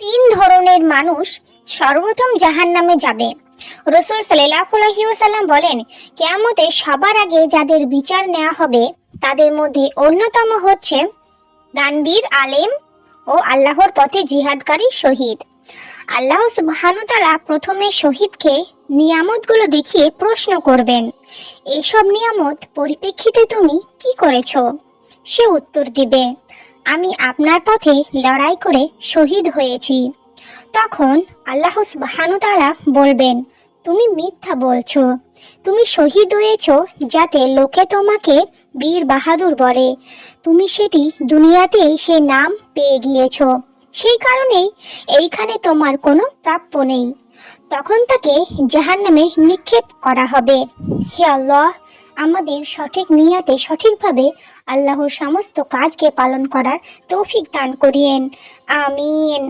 তিন ধরনের মানুষ সর্বপ্রথম জাহান্নামে যাবে। রাসূল সাল্লাল্লাহু আলাইহি ওয়াসাল্লাম বলেন, কিয়ামতে সবার আগে যাদের বিচার নেওয়া হবে তাদের মধ্যে অন্যতম হচ্ছে দানবীর, আলেম ও আল্লাহর পথে জিহাদকারী শহীদ। আল্লাহ সুবহানাহু ওয়া তাআলা প্রথমে শহীদকে নিয়ামতগুলো দেখিয়ে প্রশ্ন করবেন, এইসব নিয়ামত পরিপ্রেক্ষিতে তুমি কি করেছো? সে উত্তর দিবে, আমি আপনার পথে লড়াই করে শহীদ হয়েছি। তখন আল্লাহ সুবহানাহু ওয়া তাআলা বলবেন, তুমি মিথ্যা বলছো, তুমি শহীদ হয়েছো যাতে লোকে তোমাকে বীর বাহাদুর বলে, তুমি সেটি দুনিয়াতেই সে নাম পেয়ে গিয়েছো, সেই কারণেই এইখানে তোমার কোনো প্রাপ্য নেই। তখন তাকে জাহান্নামে নিক্ষেপ করা হবে। হে আল্লাহ, আমাদের সঠিক নিয়াতে সঠিকভাবে আল্লাহর সমস্ত কাজকে পালন করার তৌফিক দান করিয়েন। আমিন।